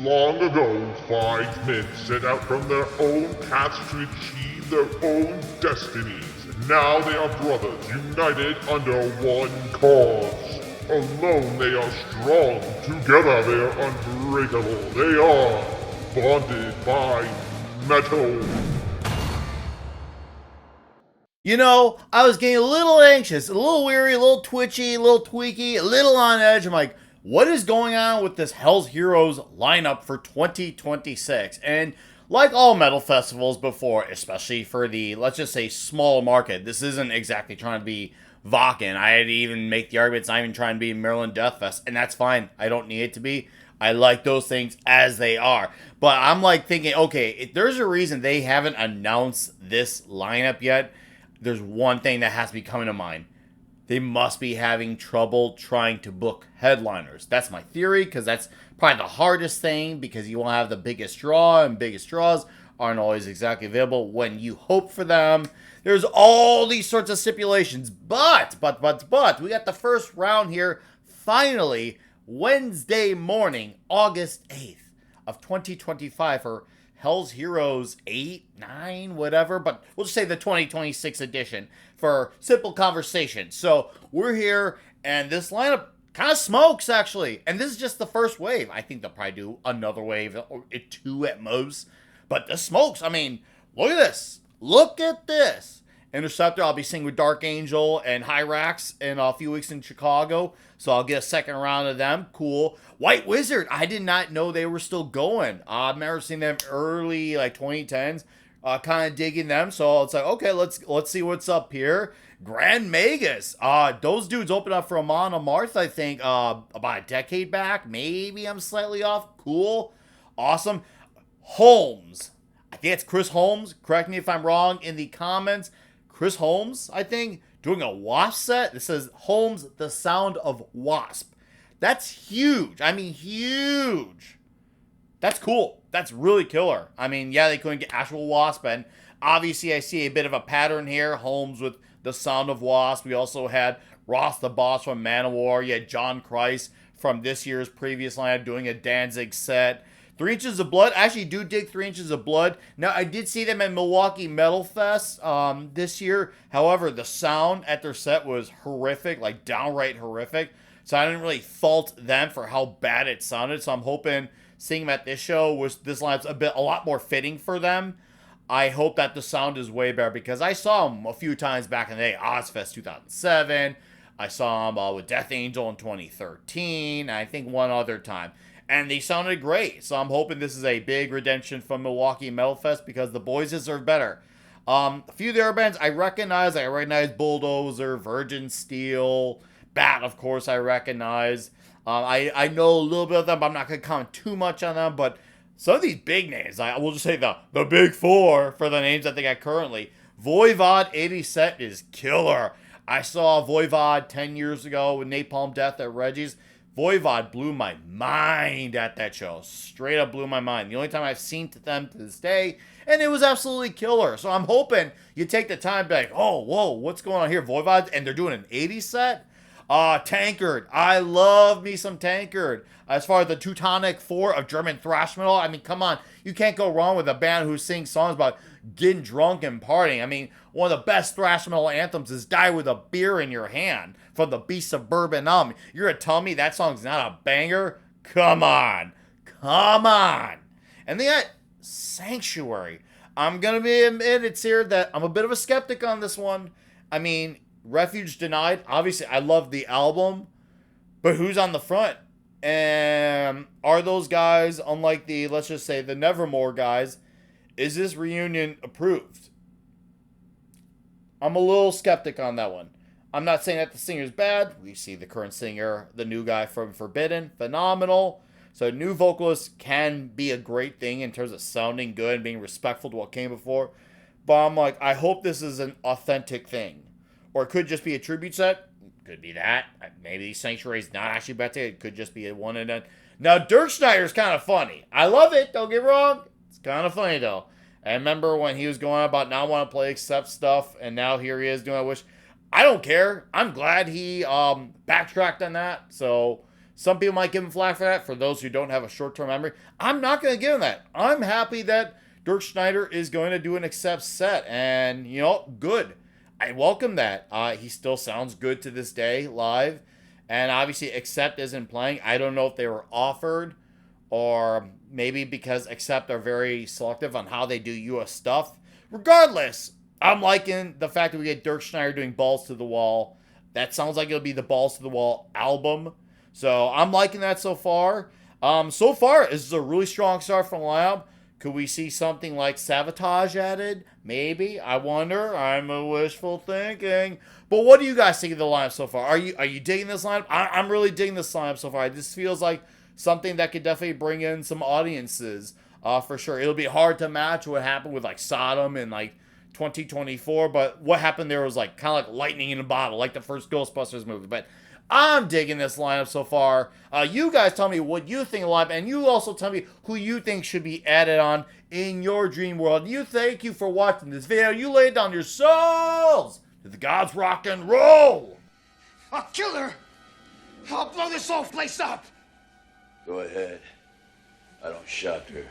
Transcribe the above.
Long ago, five men set out from their own paths to achieve their own destinies. Now they are brothers, united under one cause. Alone they are strong, together they are unbreakable. They are bonded by metal. You know, I was getting a little anxious, a little weary, a little twitchy, a little tweaky, a little on edge. I'm like, what is going on with this Hell's Heroes lineup for 2026? And like all metal festivals before, especially for the, let's just say, small market, this isn't exactly trying to be Vakken. I had to even make the argument it's not even trying to be Maryland Death Fest, and that's fine. I don't need it to be. I like those things as they are. But I'm like thinking, okay, if there's a reason they haven't announced this lineup yet, there's one thing that has to be coming to mind. They must be having trouble trying to book headliners. That's my theory, because that's probably the hardest thing, because you won't have the biggest draw, and biggest draws aren't always exactly available when you hope for them. There's all these sorts of stipulations. But, we got the first round here, finally, Wednesday morning, August 8th of 2025 for Hell's Heroes 8, 9, whatever, but we'll just say the 2026 edition for simple conversation. So we're here, and this lineup kind of smokes, actually. And this is just the first wave. I think they'll probably do another wave, or two at most. But the smokes, I mean, look at this. Look at this. Interceptor, I'll be singing with Dark Angel and Hyrax in a few weeks in Chicago. So I'll get a second round of them. Cool. White Wizard, I did not know they were still going. I've never seen them early, like 2010s. Kind of digging them. So it's like, okay, let's see what's up here. Grand Magus. Those dudes opened up for Amon Amarth, I think, about a decade back. Maybe I'm slightly off. Cool. Awesome. Holmes. I think it's Chris Holmes. Correct me if I'm wrong in the comments. Chris Holmes, I think, doing a Wasp set. This says Holmes, the Sound of Wasp. That's huge. I mean, huge. That's cool. That's really killer. I mean, yeah, they couldn't get actual Wasp, and obviously I see a bit of a pattern here. Holmes with the Sound of Wasp. We also had Ross the Boss from Manowar. You had John Christ from this year's previous line doing a Danzig set. 3 Inches of Blood. I actually do dig 3 Inches of Blood. Now, I did see them at Milwaukee Metal Fest this year. However, the sound at their set was horrific, like downright horrific. So I didn't really fault them for how bad it sounded. So I'm hoping seeing them at this show, this lineup's a lot more fitting for them. I hope that the sound is way better, because I saw them a few times back in the day. Ozfest 2007. I saw them with Death Angel in 2013. I think one other time. And they sounded great. So I'm hoping this is a big redemption from Milwaukee Metal Fest, because the boys deserve better. A few of the other bands I recognize. I recognize Bulldozer, Virgin Steel, Bat, of course, I recognize. I know a little bit of them, but I'm not going to comment too much on them. But some of these big names, I will just say the big four for the names that they got currently. Voivod 80 set is killer. I saw Voivod 10 years ago with Napalm Death at Reggie's. Voivod blew my mind at that show. Straight up blew my mind. The only time I've seen them to this day, and it was absolutely killer. So I'm hoping you take the time to be like, oh, whoa, what's going on here? Voivod, and they're doing an 80s set? Tankard. I love me some Tankard. As far as the Teutonic 4 of German thrash metal, I mean, come on. You can't go wrong with a band who sings songs about getting drunk and partying. I mean, one of the best thrash metal anthems is Die With a Beer in Your Hand from the Beast of Bourbon. You're going to tell me that song's not a banger? Come on. Come on. And they got Sanctuary. I'm going to be admitted here that I'm a bit of a skeptic on this one. I mean, Refuge Denied. Obviously, I love the album, but who's on the front? And are those guys, unlike the, let's just say, the Nevermore guys, is this reunion approved? I'm a little skeptic on that one. I'm not saying that the singer's bad. We see the current singer, the new guy from Forbidden, phenomenal. So new vocalists can be a great thing in terms of sounding good and being respectful to what came before. But I'm like, I hope this is an authentic thing. Or it could just be a tribute set. Could be that. Maybe Sanctuary's not actually better. It could just be a one and done. Now, Dirk Schneider's kind of funny. I love it. Don't get me wrong. It's kind of funny, though. I remember when he was going on about not want to play Accept stuff, and now here he is doing I Wish. I don't care. I'm glad he backtracked on that. So Some people might give him flack for that. For those who don't have a short-term memory, I'm not going to give him that. I'm happy that Dirk Schneider is going to do an Accept set, and, you know, good. I welcome that. He still sounds good to this day live, and obviously Accept isn't playing. I don't know if they were offered, or maybe because Accept are very selective on how they do US stuff. Regardless, I'm liking the fact that we get Dirk Schneider doing Balls to the Wall. That sounds like it'll be the Balls to the Wall album. So I'm liking that so far. So far, this is a really strong start from the lineup. Could we see something like Sabotage added? Maybe. I wonder. I'm a wishful thinking. But what do you guys think of the lineup so far? Are you digging this lineup? I'm really digging this lineup so far. This feels like something that could definitely bring in some audiences for sure. It'll be hard to match what happened with like Sodom in like 2024, but what happened there was like kind of like lightning in a bottle, like the first Ghostbusters movie. But I'm digging this lineup so far. You guys tell me what you think of the lineup, and you also tell me who you think should be added on in your dream world. You thank you for watching this video. You lay down your souls to the gods rock and roll. I'll kill her. I'll blow this whole place up. Go ahead. I don't shop her.